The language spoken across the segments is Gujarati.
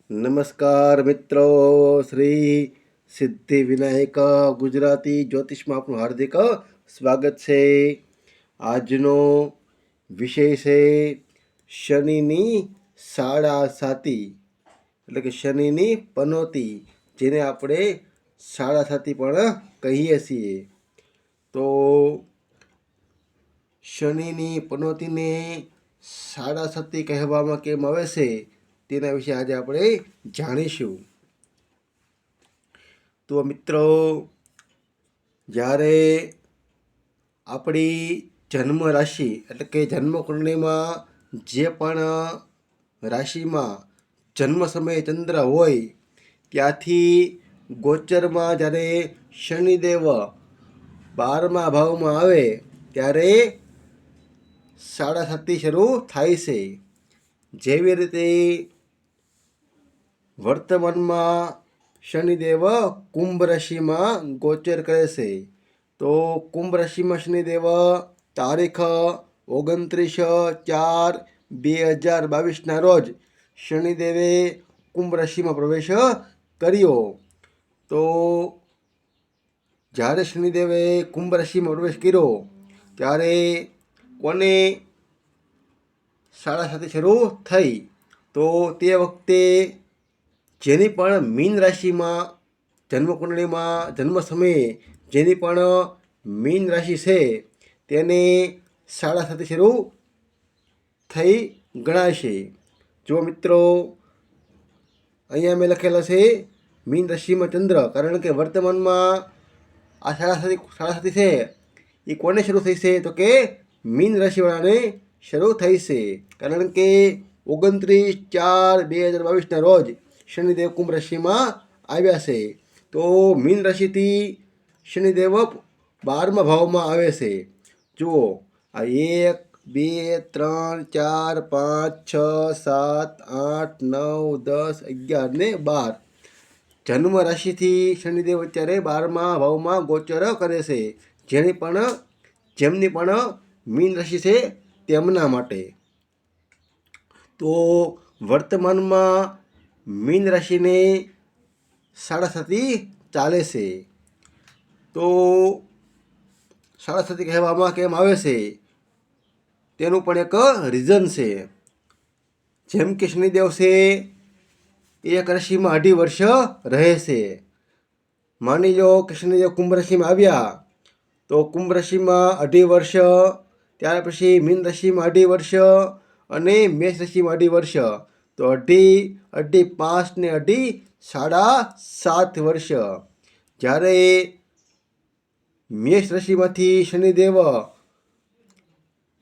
નમસ્કાર મિત્રો, શ્રી સિદ્ધિ વિનાયક ગુજરાતી જ્યોતિષમાં આપનું હાર્દિક સ્વાગત છે. આજનો વિષય છે શનિની સાડા સાતી, એટલે કે શનિની પનોતી, જેને આપણે સાડા સાતી પણ કહીએ છીએ. તો શનિની પનોતીને સાડા સાતી કહેવામાં કેમ આવે છે તેના વિશે આજે આપણે જાણીશું. તો મિત્રો, જ્યારે આપણી જન્મ રાશિ એટલે કે જન્મ કુંડળીમાં જે પણ રાશિમાં જન્મ સમયે ચંદ્ર હોય ત્યાંથી ગોચરમાં જ્યારે શનિદેવ 12મા ભાવમાં આવે ત્યારે સાડા સાતી શરૂ થાય છે. જેવી રીતે વર્તમાનમાં શનિદેવ કુંભ રાશિમાં ગોચર કરે છે. તો કુંભ રાશિમાં શનિદેવ તારીખ 29/4/2022 રોજ શનિદેવે કુંભ રાશિમાં પ્રવેશ કર્યો. તો જ્યારે શનિદેવે કુંભ રાશિમાં પ્રવેશ કર્યો ત્યારે કોને સાડા સાતી શરૂ થઈ? તો તે વખતે જેની પણ મીન રાશિમાં જન્મકુંડળીમાં જન્મ સમયે જેની પણ મીન રાશિ છે તેને સાડા સાતી શરૂ થઈ ગણાશે. જો મિત્રો, અહીંયા મેં લખેલા છે મીન રાશિમાં ચંદ્ર, કારણ કે વર્તમાનમાં આ સાડા સાતી છે એ કોને શરૂ થઈ છે? તો કે મીન રાશિવાળાને શરૂ થઈ છે. કારણ કે 29/4/2022 રોજ શનિદેવ કુંભ રાશિમાં આવ્યા છે. તો મીન રાશિથી શનિદેવ 12મા ભાવમાં આવે છે. જુઓ, આ 1 2 3 4 5 6 7 8 9 10 11 ને 12 જન્મ રાશિથી શનિદેવ અત્યારે 12મા ભાવમાં ગોચર કરે છે. જેમની પણ મીન રાશિ છે તેમના માટે. તો વર્તમાનમાં મીન રાશિને સાડા સાતી ચાલે છે. તો સાડા સાતી કહેવામાં કેમ આવે છે તેનું પણ એક રીઝન છે. જેમ કે શનિદેવ છે એક રાશિમાં 2.5 વર્ષ રહે છે. માની લો કે શનિદેવ કુંભ રાશિમાં આવ્યા તો કુંભ રાશિમાં 2.5 વર્ષ, ત્યાર પછી મીન રાશિમાં 2.5 વર્ષ અને મેષ રાશિમાં 2.5 વર્ષ. તો 2.5, 5 ને 2.5 7.5 વર્ષ. જ્યારે મેષ રાશિમાંથી શનિદેવ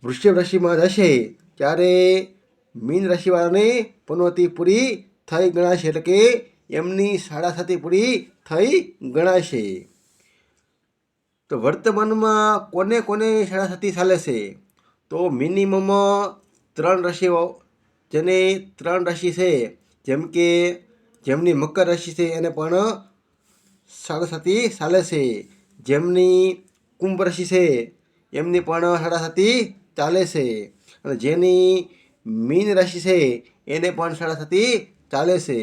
વૃષભ રાશિમાં જશે ત્યારે મીન રાશિવાળાને પનોતી પૂરી થઈ ગણાશે, એટલે કે એમની સાડા સાતી પૂરી થઈ ગણાશે. તો વર્તમાનમાં કોને કોને સાડા સાતી ચાલે છે? તો મિનિમમ 3 રાશિઓ, જેને 3 રાશિ છે, જેમ કે જેમની મકર રાશિ છે એને પણ સાડા સાતી ચાલે છે. જેમની કુંભ રાશિ છે એમની પણ સાડા સાતી ચાલે છે. અને જેની મીન રાશિ છે એને પણ સાડા સાતી ચાલે છે.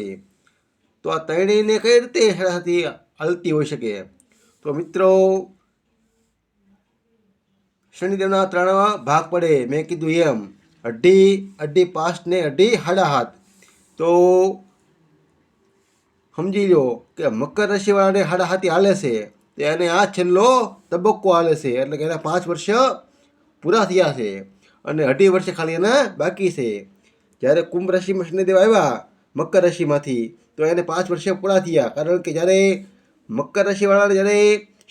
તો આ ત્રણેયને કઈ રીતે સાડા સાતી હાલતી હોઈ શકે? તો મિત્રો, શનિદેવના 3 ભાગ પડે. મેં કીધું એમ 2.5, 5 ને 2.5 7.5. તો સમજી લો કે મકર રાશિવાળાને સાડા સાતી હાલે છે, એને આ છેલ્લો તબક્કો હાલે છે, એટલે કે એના 5 વર્ષ પૂરા થયા છે અને 2.5 વર્ષ ખાલી એના બાકી છે. જ્યારે કુંભ રાશિમાં શનિદેવ આવ્યા મકર રાશિમાંથી તો એને 5 વર્ષ પૂરા થયા. કારણ કે જ્યારે મકર રાશિવાળાને જ્યારે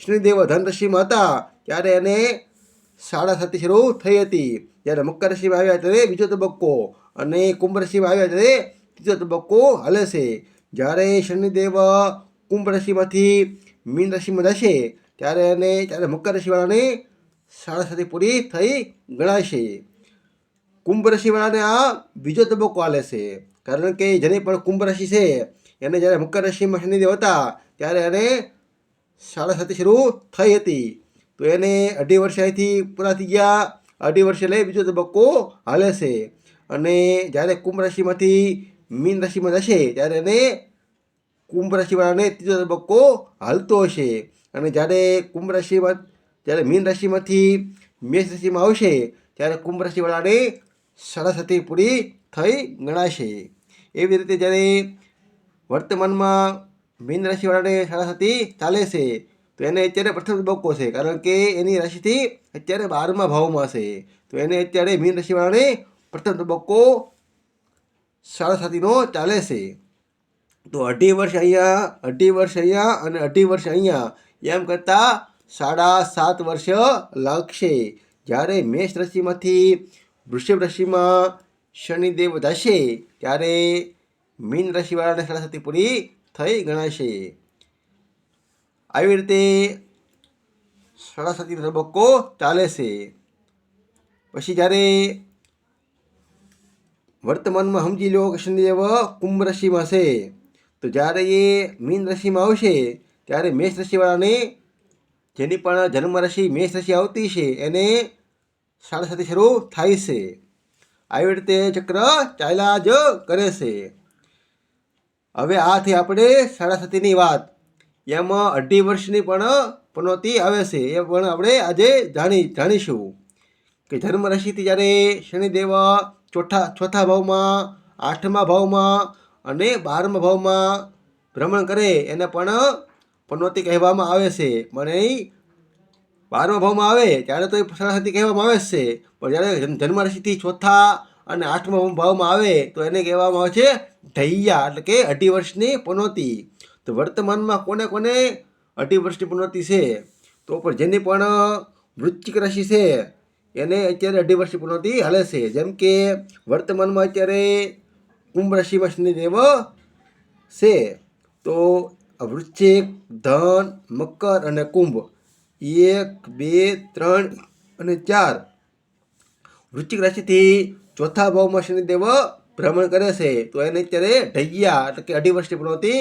શનિદેવ ધન રાશિમાં હતા ત્યારે એને સાડા સાતી શરૂ થઈ હતી. જ્યારે મકર રાશિમાં આવ્યા ત્યારે બીજો તબક્કો અને કુંભ રાશિમાં આવ્યા ત્યારે ત્રીજો તબક્કો હાલે છે. જ્યારે શનિદેવ કુંભ રાશિમાંથી મીન રાશિમાં જશે ત્યારે મકર રાશિવાળાને સાડા સાતી પૂરી થઈ ગણાશે. કુંભ રાશિવાળાને આ બીજો તબક્કો હાલે છે. કારણ કે જેની પણ કુંભ રાશિ છે એને જ્યારે મકર રાશિમાં શનિદેવ હતા ત્યારે એને સાડા સાતી શરૂ થઈ હતી. તો એને 2.5 વર્ષ અહીંથી પૂરા થઈ ગયા. 2.5 વર્ષ એટલે બીજો તબક્કો હાલે છે. અને જ્યારે કુંભ રાશિમાંથી મીન રાશિમાં જશે ત્યારે એને કુંભ રાશિવાળાને ત્રીજો તબક્કો હાલતો હશે. અને જ્યારે કુંભ રાશિમાં જ્યારે મીન રાશિમાંથી મેષ રાશિમાં આવશે ત્યારે કુંભ રાશિવાળાને સાડાસાતી પૂરી થઈ ગણાશે. એવી રીતે જ્યારે વર્તમાનમાં મીન રાશિવાળાને સાડાસાતી ચાલે છે તો એને અત્યારે પ્રથમ તબક્કો છે, કારણ કે એની રાશિથી અત્યારે 12મા ભાવમાં છે. તો એને અત્યારે મીન રાશિવાળાને પ્રથમ તબક્કો સાડાસાતીનો ચાલે છે. તો 2.5 વર્ષ અહીંયા, 2.5 વર્ષ અહીંયા અને 2.5 વર્ષ અહીંયા એમ કરતાં 7.5 વર્ષ લાગશે. જ્યારે મેષ રાશિમાંથી વૃષભ રાશિમાં શનિદેવ જશે ત્યારે મીન રાશિવાળાને સાડાસાતી પૂરી થઈ ગણાશે. આવી રીતે સાડાસાતીનો તબક્કો ચાલે છે. પછી જ્યારે વર્તમાનમાં સમજી લો કે શનિદેવ કુંભ રાશિમાં છે, તો જ્યારે એ મીન રાશિમાં આવશે ત્યારે મેષ રાશિવાળાને જેની પણ જન્મ રાશિ મેષ રાશિ આવતી છે એને સાડાસાતી શરૂ થાય છે. આવી રીતે ચક્ર ચાલ્યા જ કરે છે. હવે આથી આપણે સાડાસાતીની વાત, એમાં 2.5 વર્ષની પણ પનોતી આવે છે, એ પણ આપણે આજે જાણીશું કે જન્મ રાશિથી જ્યારે શનિદેવ ચોથા ભાવમાં, 8મા ભાવમાં અને 12મા ભાવમાં ભ્રમણ કરે એને પણ પનોતી કહેવામાં આવે છે. પણ એ 12મા ભાવમાં આવે ત્યારે તો એ સાડાસાતી કહેવામાં આવે છે, પણ જ્યારે જન્મ રાશિથી ચોથા અને 8મા ભાવમાં આવે તો એને કહેવામાં આવે છે ઢૈયા, એટલે કે 2.5 વર્ષની પનોતી. તો વર્તમાનમાં કોને કોને 2.5 વર્ષની પનોતી છે, તો પણ જેની પણ વૃશ્ચિક રાશિ છે એને અત્યારે 2.5 વર્ષની પનોતી હાલે છે. જેમ કે વર્તમાનમાં અત્યારે કુંભ રાશિમાં શનિદેવ છે, તો વૃશ્ચિક, ધન, મકર અને કુંભ 1, 2, 3 અને 4 વૃશ્ચિક રાશિથી ચોથા ભાવમાં શનિદેવ ભ્રમણ કરે છે, તો એને અત્યારે ઢૈયા એટલે કે 2.5 વર્ષની પનોતી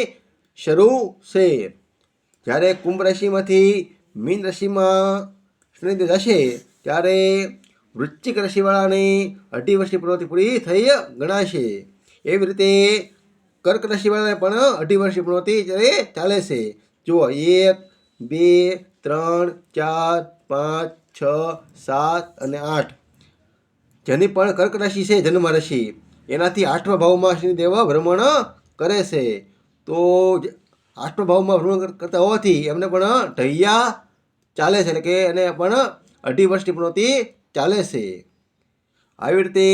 શરૂ છે. જ્યારે કુંભ રાશિમાંથી મીન રાશિમાં શનિદેવ જશે ત્યારે વૃશ્ચિક રાશિવાળાની 2.5 વર્ષની પનોતી પૂરી થઈ ગણાશે. એવી રીતે કર્ક રાશિવાળાને પણ 2.5 વર્ષની પનોતી ત્યારે ચાલે છે. જુઓ 1, 2, 3, 4, 5, 6, 7 અને 8 જેની પણ કર્ક રાશિ છે જન્મ રાશિ, એનાથી 8મા ભાવમાં શનિદેવ ભ્રમણ કરે છે. તો 8મા ભાવમાં ભ્રમણ કરતા હોવાથી એમને પણ ઢૈયા ચાલે છે, એટલે કે એને પણ 2.5 વર્ષની પનોતી ચાલે છે. આવી રીતે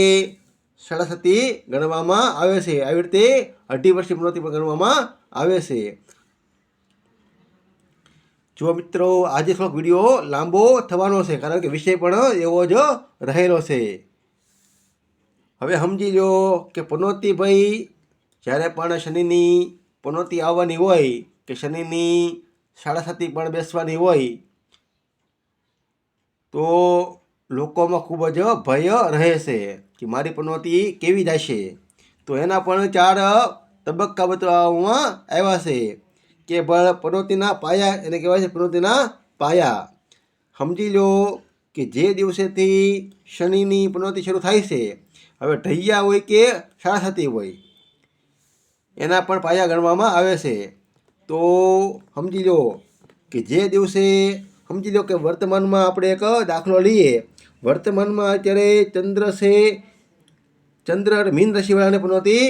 સાડાસાતી ગણવામાં આવે છે. આવી રીતે 2.5 વર્ષની પનોતી પણ ગણવામાં આવે છે. જો મિત્રો આજે થોડોક વિડીયો લાંબો થવાનો છે, કારણ કે વિષય પણ એવો જ રહેલો છે. હવે સમજી લો કે પનોતી ભાઈ જ્યારે પણ શનિની પનોતી આવવાની હોય કે શનિની સાડાસાતી પણ બેસવાની હોય તો લોકોમાં ખૂબ જ ભય રહે છે કે મારી પનોતી કેવી જશે. તો એના પણ 4 તબક્કા બતાવવામાં આવ્યા છે કે પનોતીના પાયા એને કહેવાય છે પનોતીના પાયા. સમજી લો કે જે દિવસેથી શનિની પનોતી શરૂ થાય છે, હવે ઢૈયા હોય કે સાડાસાતી હોય એના પણ પાયા ગણવામાં આવે છે. તો સમજી લો કે જે દિવસે સમજી લો કે વર્તમાનમાં આપણે એક દાખલો લઈએ. વર્તમાનમાં અત્યારે ચંદ્ર છે, ચંદ્ર મીન રાશિવાળાને પનોતી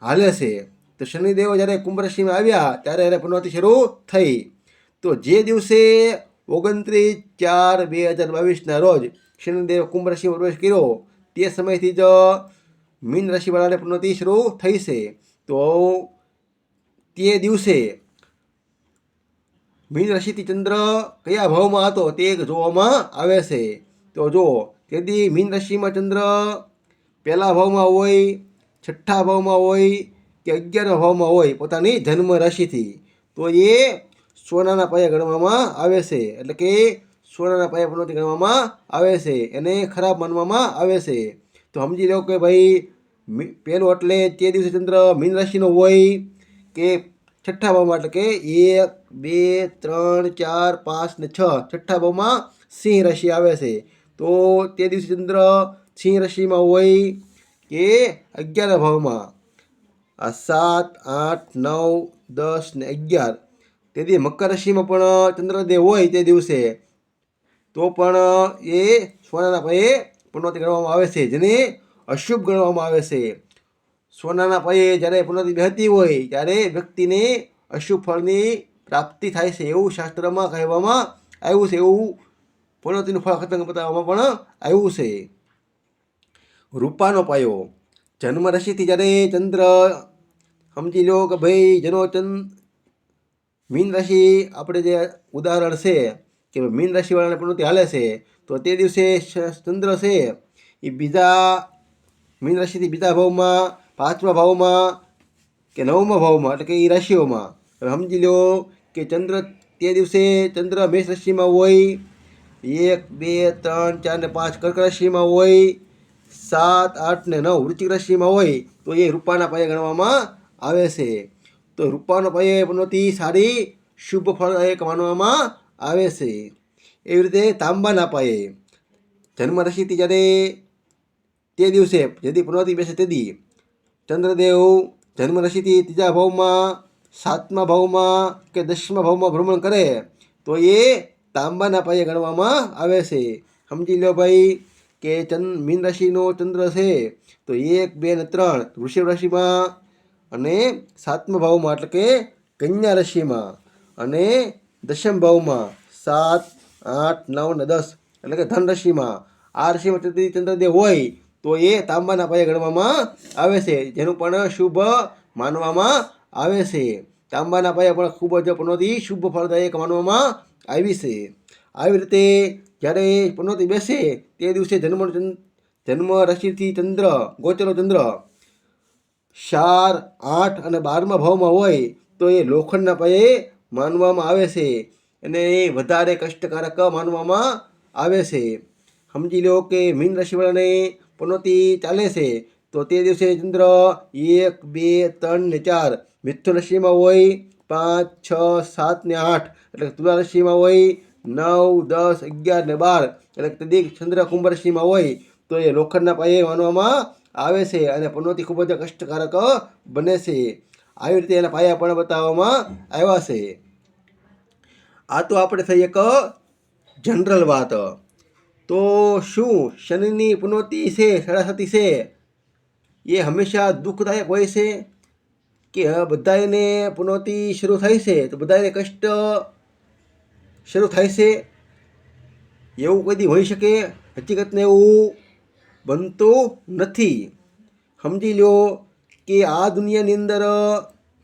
હાલે છે. તો શનિદેવ જ્યારે કુંભ રાશિમાં આવ્યા ત્યારે એને પનોતી શરૂ થઈ. તો જે દિવસે 29/4/2022ના રોજ શનિદેવ કુંભ રાશિમાં પ્રવેશ કર્યો તે સમયથી જ મીન રાશિવાળાને પનોતી શરૂ થઈ છે. તો તે દિવસે મીન રાશિથી ચંદ્ર કયા ભાવમાં હતો તે જોવામાં આવે છે. તો જુઓ તેથી મીન રાશિમાં ચંદ્ર પહેલા ભાવમાં હોય, છઠ્ઠા ભાવમાં હોય કે 11મા ભાવમાં હોય પોતાની જન્મ રાશિથી, તો એ સોનાના પાયા ગણવામાં આવે છે. એટલે કે સોનાના પાયા પનોતી ગણવામાં આવે છે, એને ખરાબ માનવામાં આવે છે. તો સમજી લો કે ભાઈ પહેલું એટલે તે દિવસે ચંદ્ર મીન રાશિનો હોય કે છઠ્ઠા ભાવમાં, એટલે કે 1, 2, 3, 4, 5 ને 6 છઠ્ઠા ભાવમાં સિંહ રાશિ આવે છે. તો તે દિવસે ચંદ્ર સિંહ રાશિમાં હોય કે 11મા ભાવમાં, આ 7, 8, 9, 10 ને 11 તેથી મકર રાશિમાં પણ ચંદ્રદેવ હોય તે દિવસે તો પણ એ સોનાના પાયે પુનોતી ગણવામાં આવે છે, જેને અશુભ ગણવામાં આવે છે. સોનાના પાયે જ્યારે પુનોતી બેહતી હોય ત્યારે વ્યક્તિને અશુભ ફળની પ્રાપ્તિ થાય છે એવું શાસ્ત્રમાં કહેવામાં આવ્યું છે, એવું પુનોતીનું ફળ ખતંગ બતાવવામાં પણ આવ્યું છે. રૂપાનો પાયો જન્મ રાશિથી જ્યારે ચંદ્ર સમજી લો કે ભાઈ જેનો મીન રાશિ આપણે જે ઉદાહરણ છે કે મીન રાશિવાળાને પ્રવૃત્તિ હાલે છે તો તે દિવસે ચંદ્ર છે એ બીજા મીન રાશિથી બીજા ભાવમાં, પાંચમા ભાવમાં કે નવમા ભાવમાં એટલે કે એ રાશિઓમાં સમજી લો કે ચંદ્ર તે દિવસે ચંદ્ર મેષ રાશિમાં હોય, 1, 2, 3, 4 ને 5 કર્ક રાશિમાં હોય, 7, 8 ને 9 વૃશ્ચિક રાશિમાં હોય તો એ રૂપાના પાયે ગણવામાં આવે છે. તો રૂપાનો પાયે પનોતી સારી શુભ ફળદાયક માનવામાં આવે છે. એવી રીતે તાંબાના પાયે જન્મ રાશિથી જ્યારે તે દિવસે જેથી પનોતી બેસે તેથી ચંદ્રદેવ જન્મ રાશિથી ત્રીજા ભાવમાં, સાતમા ભાવમાં કે 10મા ભાવમાં ભ્રમણ કરે તો એ તાંબાના પાયે ગણવામાં આવે છે. સમજી લો ભાઈ કે મીન રાશિનો ચંદ્ર છે તો 1, 2 ને 3 વૃષભ રાશિમાં અને 7મા ભાવમાં એટલે કે કન્યા રાશિમાં અને 10મ ભાવમાં 7, 8, 9 ને 10 એટલે કે ધન રાશિમાં આ રાશિમાં ચંદ્રદેવ હોય તો એ તાંબાના પાયે ગણવામાં આવે છે, જેનું પણ શુભ માનવામાં આવે છે. તાંબાના પાયે પણ ખૂબ જ પનોતી શુભ ફળદાયક માનવામાં આવી છે. આવી રીતે જ્યારે પનોતી બેસે તે દિવસે જન્મ રાશિથી ચંદ્ર ગોચરો ચંદ્ર 4, 8 અને 12મા ભાવમાં હોય તો એ લોખંડના પાયે માનવામાં આવે છે અને વધારે કષ્ટકારક માનવામાં આવે છે. સમજી લો કે મીન રાશિવાળાને પનોતી ચાલે છે તો તે દિવસે ચંદ્ર 1, 2, 3 ને 4 મિથુન રાશિમાં હોય, 5, 6, 7 ને 8 એટલે તુલા રાશિમાં હોય, 9, 10, 11 ને 12 એટલે તદિક ચંદ્ર કુંભ રાશિમાં હોય તો એ લોખંડના પાયે માનવામાં આવે છે અને પનોતી ખૂબ જ કષ્ટકારક બને છે. આવી રીતે એના પાયા પણ બતાવવામાં આવ્યા છે. આ તો આપણે થઈ એક જનરલ વાત. તો શું શનિની પનોતી છે, સાડાસાતી છે એ હંમેશા દુઃખદાયક હોય છે કે બધાને પનોતી શરૂ થાય છે તો બધાને કષ્ટ શરૂ થાય છે એવું કોઈ દી હોઈ શકે? હકીકતને એવું બનતું નથી. સમજી લો કે આ દુનિયાની અંદર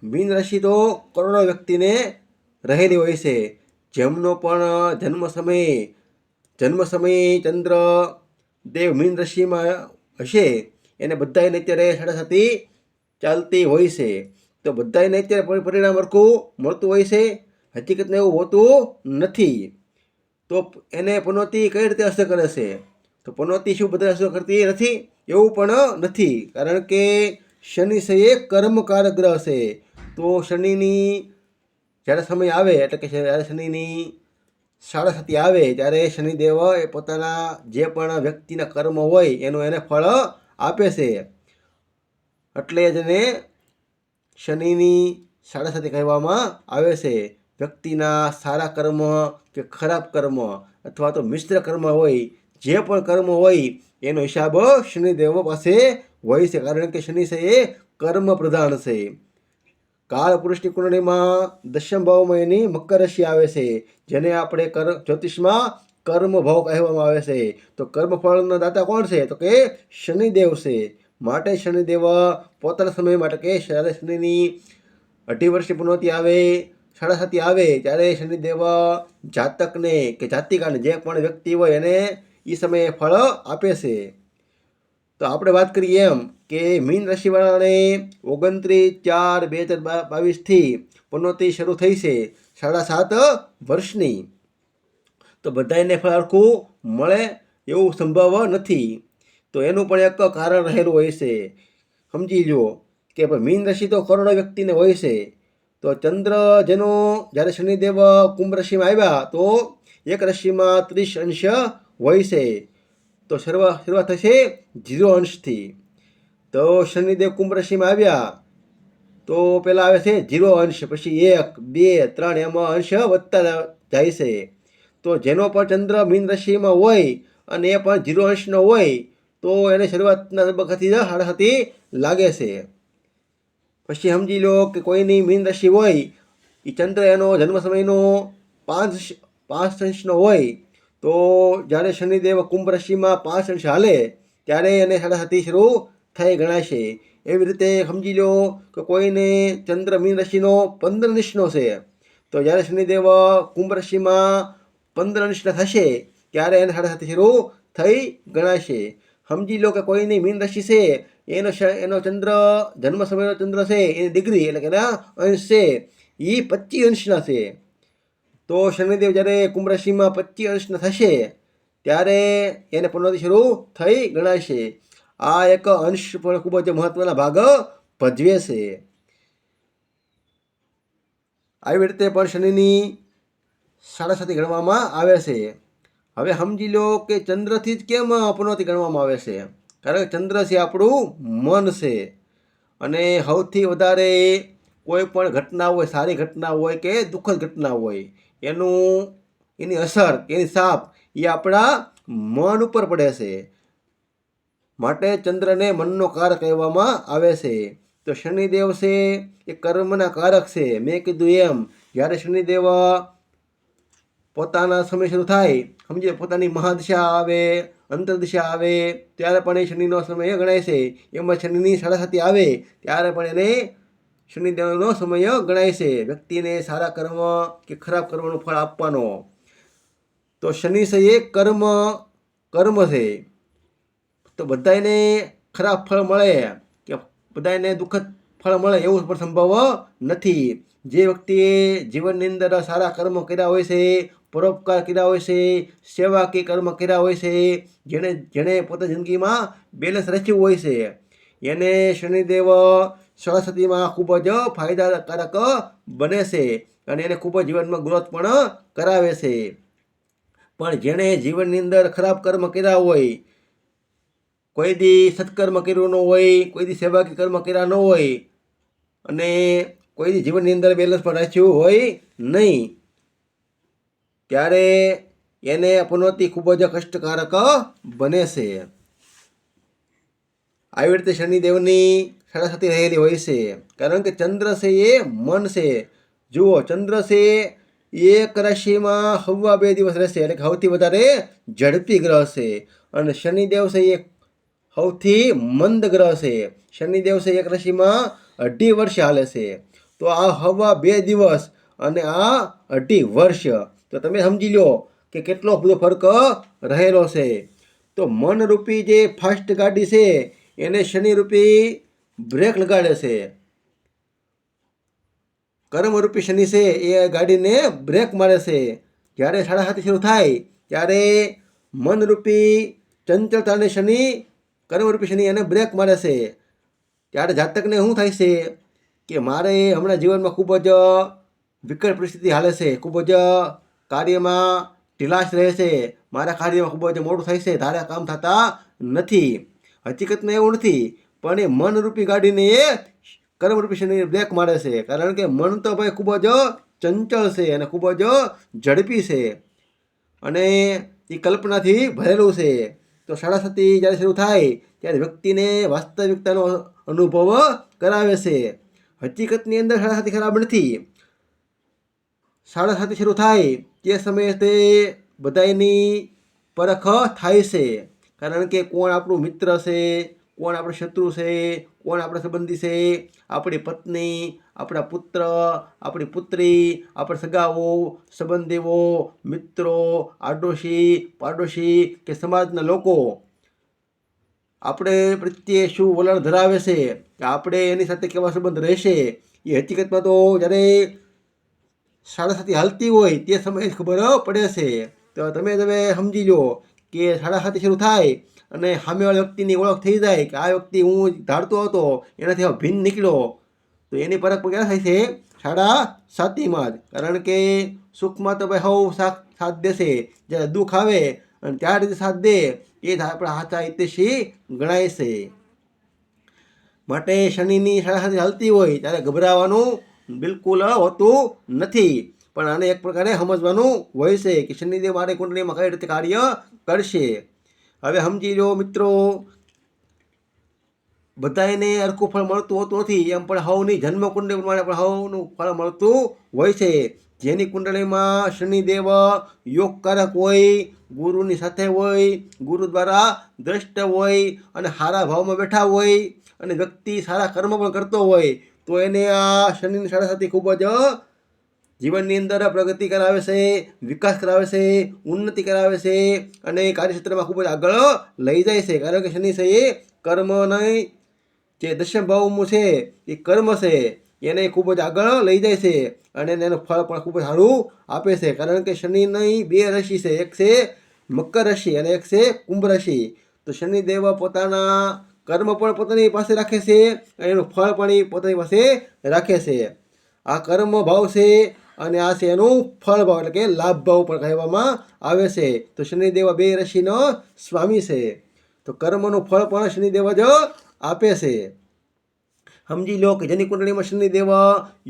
મીન રાશિ તો કરોડો વ્યક્તિને રહેલી હોય છે, જેમનો પણ જન્મ સમયે ચંદ્ર દેવ મીન રાશિમાં હશે એને બધાને અત્યારે સાડાસાતી ચાલતી હોય છે. તો બધાને અત્યારે પરિણામ સરખું મળતું હોય છે? હકીકતને એવું હોતું નથી. તો એને પનોતી કઈ રીતે અસર કરે છે? તો પનોતી શું બધા અસર કરતી નથી? એવું પણ નથી, કારણ કે શનિ છે એ કર્મકારક ગ્રહ છે. તો શનિની જ્યારે સમય આવે એટલે કે જ્યારે શનિની સાડાસાતી આવે ત્યારે શનિદેવ એ પોતાના જે પણ વ્યક્તિના કર્મ હોય એનું એને ફળ આપે છે. એટલે જ એને શનિની સાડાસાતી કહેવામાં આવે છે. વ્યક્તિના સારા કર્મ કે ખરાબ કર્મ અથવા તો મિશ્ર કર્મ હોય, જે પણ કર્મ હોય એનો હિસાબ શનિદેવ પાસે હોય છે, કારણ કે શનિ છે એ કર્મ પ્રધાન છે. કાળ પુરુષની કુંડળીમાં 10મ ભાવમાં એની મકર રાશિ આવે છે, જેને આપણે જ્યોતિષમાં કર્મ ભાવ કહેવામાં આવે છે. તો કર્મફળના દાતા કોણ છે? તો કે શનિદેવ છે. માટે શનિદેવ પોતાના સમય માટે કે જ્યારે શનિની 2.5 વર્ષની પનોતી આવે, સાડાસાતી આવે ત્યારે શનિદેવ જાતકને કે જાતિકાને જે પણ વ્યક્તિ હોય એને એ સમયે ફળ આપે છે. તો આપણે વાત કરીએ એમ કે મીન રાશિવાળાને 29/4/2022થી પનોતી શરૂ થઈ છે 7.5 વર્ષની. તો બધાને ફળ સરખું મળે એવું સંભવ નથી. તો એનું પણ એક કારણ રહેલું હોય છે. સમજી લો કે મીન રાશિ તો કરોડો વ્યક્તિને હોય છે. તો ચંદ્ર જેનો જ્યારે શનિદેવ કુંભ રાશિમાં આવ્યા તો એક રાશિમાં 30 અંશ હોય છે. તો શરૂઆત થશે 0 અંશથી. તો શનિદેવ કુંભ રાશિમાં આવ્યા તો પહેલાં આવે છે 0 અંશ, પછી 1, 2, 3 એમાં અંશ વધતા જાય છે. તો જેનો પણ ચંદ્ર મીન રાશિમાં હોય અને એ પણ 0 અંશનો હોય તો એને શરૂઆતના તબક્કાથી જ હાડાહાથી લાગે છે. પછી સમજી લો કે કોઈની મીન રાશિ હોય, એ ચંદ્ર એનો જન્મ સમયનો 5 અંશનો હોય, તો જ્યારે શનિદેવ કુંભ રાશિમાં 5 અંશ હાલે ત્યારે એને હાડાહાથી શરૂ થઈ ગણાશે. એવી રીતે સમજી લો કે કોઈને ચંદ્ર મીન રાશિનો 15 અંશનો છે, તો જ્યારે શનિદેવ કુંભ રાશિમાં 15 અંશના થશે ત્યારે એને હાડાહાથી શરૂ થઈ ગણાશે. સમજી લો કે કોઈની મીન રાશિ છે, એનો ચંદ્ર જન્મ સમયનો ચંદ્ર છે, એની ડિગ્રી એટલે કે એના અંશ છે એ 25 અંશના છે, તો શનિદેવ જ્યારે કુંભ રાશિમાં 25 અંશના થશે ત્યારે એને પુનઃથી શરૂ થઈ ગણાશે. આ એક અંશ પણ ખૂબ જ મહત્વના ભાગ ભજવે છે. આવી રીતે પણ શનિની 7.5 ગણવામાં આવે છે. હવે સમજી લો કે ચંદ્રથી જ કેમ પુનઃથી ગણવામાં આવે છે, કારણ કે ચંદ્ર છે આપણું મન છે, અને સૌથી વધારે કોઈ પણ ઘટના હોય, સારી ઘટના હોય કે દુઃખદ ઘટના હોય, એની અસર, એની છાપ એ આપણા મન ઉપર પડે છે. માટે ચંદ્રને મનનો કારક કહેવામાં આવે છે. તો શનિદેવ છે એ કર્મના કારક છે. મેં કીધું એમ, જ્યારે શનિદેવ પોતાના સમય શરૂ થાય, સમજીએ પોતાની મહાદશા આવે, અંતરદશા આવે ત્યારે પણ એ શનિનો સમય ગણાય છે. એમાં શનિની 7.5 આવે ત્યારે પણ એને શનિદેવનો સમય ગણાય છે, વ્યક્તિને સારા કર્મ કે ખરાબ કર્મનું ફળ આપવાનો. તો શનિ છે એ કર્મ છે, તો બધાને ખરાબ ફળ મળે કે બધાને દુઃખદ ફળ મળે એવું પણ સંભવ નથી. જે વ્યક્તિએ જીવનની અંદર સારા કર્મ કર્યા હોય છે, પરોપકાર કર્યા હોય છે, સેવાકીય કર્મ કર્યા હોય છે, જેણે પોતાની જિંદગીમાં બેલેન્સ રાખ્યું હોય છે, એને શનિદેવ 7.5માં ખૂબ જ ફાયદાકારક બને છે અને એને ખૂબ જ જીવનમાં ગ્રોથ પણ કરાવે છે. પણ જેણે જીવનની અંદર ખરાબ કર્મ કર્યા હોય, કોઈ દી સત્કર્મ કર્યું ન હોય, કોઈ દી સેવાકીય કર્મ કર્યા ન હોય, અને કોઈ દી જીવનની અંદર બેલેન્સ પણ રાખ્યું હોય નહીં, ત્યારે એને પુનઃથી ખૂબ જ કષ્ટકારક બને છે. આવી રીતે શનિદેવની 7.5 રહેલી હોય છે, કારણ કે ચંદ્ર છે એ મન છે. જુઓ, ચંદ્ર છે એક રાશિમાં 2.5 દિવસ રહેશે, એટલે કે સૌથી વધારે ઝડપી ગ્રહ છે. અને શનિદેવ છે એ સૌથી મંદ ગ્રહ છે. શનિદેવ છે એક રાશિમાં 2.5 વર્ષ હાલે છે, તો આ 2.5 દિવસ અને આ 2.5 વર્ષ, તો તમે સમજી લો કે કેટલો બધો ફરક રહેલો છે. તો મનરૂપી જે ફાસ્ટ ગાડી છે એને શનિરૂપી બ્રેક લગાડે છે. કર્મરૂપી શનિ છે એ ગાડીને બ્રેક મારે છે. જ્યારે 7.5 શરૂ થાય ત્યારે મનરૂપી ચંચળતાને શનિ, કર્મરૂપી શનિ એને બ્રેક મારે છે. ત્યારે જાતકને શું થાય છે કે મારે હમણાં જીવનમાં ખૂબ જ વિકટ પરિસ્થિતિ હાલે છે, ખૂબ જ કાર્યમાં ઢીલાશ રહે છે, મારા કાર્યમાં ખૂબ જ મોડું થાય છે, ધારા કામ થતા નથી. હકીકતમાં એવું નથી, પણ એ મનરૂપી ગાડીને એ કર્મરૂપી શનિ બ્રેક મારે છે, કારણ કે મન તો ભાઈ ખૂબ જ ચંચળ છે અને ખૂબ જ ઝડપી છે, અને એ કલ્પનાથી ભરેલું છે. તો 7.5 જ્યારે શરૂ થાય ત્યારે વ્યક્તિને વાસ્તવિકતાનો અનુભવ કરાવે છે. હકીકતની અંદર 7.5 ખરાબ નથી. 7.5 શરૂ થાય તે સમયે તે બધાની પરખ થાય છે, કારણ કે કોણ આપણું મિત્ર છે, કોણ આપણો શત્રુ છે, કોણ આપણા સંબંધી છે, આપણી પત્ની, આપણા પુત્ર, આપણી પુત્રી, આપણા સગાઓ, સંબંધીઓ, મિત્રો, આડોશી, પાડોશી કે સમાજના લોકો આપણે પ્રત્યે શું વલણ ધરાવે છે, કે આપણે એની સાથે કેવા સંબંધ રહેશે, એ હકીકતમાં તો જ્યારે 7.5 હાલતી હોય તે સમયે ખબર પડે છે. તો તમે સમજી લો કે 7.5 શરૂ થાય અને સામેવાળા વ્યક્તિની ઓળખ થઈ જાય કે આ વ્યક્તિ હું ધારતો હતો એનાથી ભિન્ન નીકળ્યો, તો એની પરખ ક્યાં થાય છે? 7.5માં જ. કારણ કે સુખમાં તો ભાઈ હવ સાથ દેશે, જ્યારે દુઃખ આવે અને ત્યારે સાથ દે એ જ આપણા સાચા હિતૈષી ગણાય છે. માટે શનિની સાડા સાથે હાલતી હોય ત્યારે ગભરાવાનું બિલકુલ હોતું નથી, પણ આને એક પ્રકારે સમજવાનું હોય છે કે શનિદેવ મારી કુંડળીમાં કઈ રીતે કાર્ય કરશે. હવે સમજી લો મિત્રો, બધાને હરખું ફળ મળતું હોતું નથી, એમ પણ હવની જન્મ કુંડળી પ્રમાણે પણ હવનું ફળ મળતું હોય છે. જેની કુંડળીમાં શનિદેવ યોગકારક હોય, ગુરુની સાથે હોય, ગુરુ દ્વારા દ્રષ્ટ હોય અને સારા ભાવમાં બેઠા હોય અને વ્યક્તિ સારા કર્મ પણ કરતો હોય તો એને આ શનિની સાડા સાથી ખૂબ જ જીવનની અંદર પ્રગતિ કરાવે છે, વિકાસ કરાવે છે, ઉન્નતિ કરાવે છે અને કાર્યક્ષેત્રમાં ખૂબ જ આગળ લઈ જાય છે. કારણ કે શનિ છે એ કર્મની જે દશમ ભાવમાં છે એ કર્મ છે, એને ખૂબ જ આગળ લઈ જાય છે અને એનું ફળ પણ ખૂબ જ સારું આપે છે. કારણ કે શનિની બે રાશિ છે, એક છે મકર રાશિ અને એક છે કુંભ રાશિ. તો શનિદેવ પોતાના કર્મ પણ પોતાની પાસે રાખે છે અને એનું ફળ પણ એ પોતાની પાસે રાખે છે. આ કર્મ ભાવ છે અને આ છે એનું ફળ ભાવ એટલે કે લાભ ભાવ પણ કહેવામાં આવે છે. તો શનિદેવ બે રાશિનો સ્વામી છે, તો કર્મનું ફળ પણ શનિદેવ જ આપે છે. સમજી લો કે જેની કુંડળીમાં શનિદેવ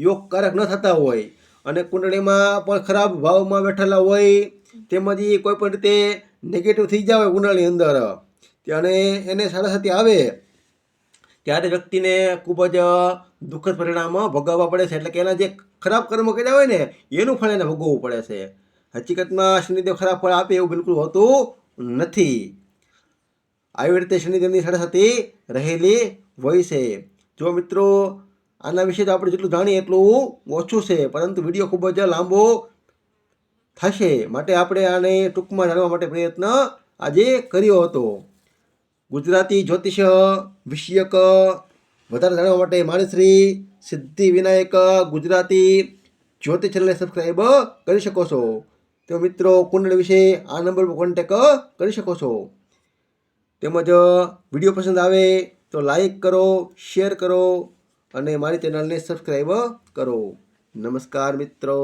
યોગકારક ન થતા હોય અને કુંડળીમાં પણ ખરાબ ભાવમાં બેઠેલા હોય, તેમજ કોઈ પણ રીતે નેગેટિવ થઈ જાય હોય કુંડળીની અંદર અને એને સાડા સાથી આવે ત્યારે વ્યક્તિને ખૂબ જ દુઃખદ પરિણામ ભોગવવા પડે છે. એટલે કે એના જે ખરાબ કર્મ કર્યા હોય ને એનું ફળ એને ભોગવવું પડે છે. હકીકતમાં શનિદેવ ખરાબ ફળ આપે એવું બિલકુલ હોતું નથી. આવી રીતે શનિદેવની સાડા સાથી રહેલી હોય છે. જો મિત્રો આના વિશે તો આપણે જેટલું જાણીએ એટલું ઓછું છે, પરંતુ વિડીયો ખૂબ જ લાંબો થશે, માટે આપણે આને ટૂંકમાં જાણવા માટે પ્રયત્ન આજે કર્યો હતો. ગુજરાતી જ્યોતિષ વિષયક વધારે જાણવા માટે મારી શ્રી સિદ્ધિ વિનાયક ગુજરાતી જ્યોતિષ ચેનલને સબસ્ક્રાઈબ કરી શકો છો. તો મિત્રો કુંડળી વિશે આ નંબર પર કોન્ટેક કરી શકો છો. તેમજ વિડીયો પસંદ આવે તો લાઈક કરો, શેર કરો અને મારી ચેનલને સબસ્ક્રાઈબ કરો. નમસ્કાર મિત્રો.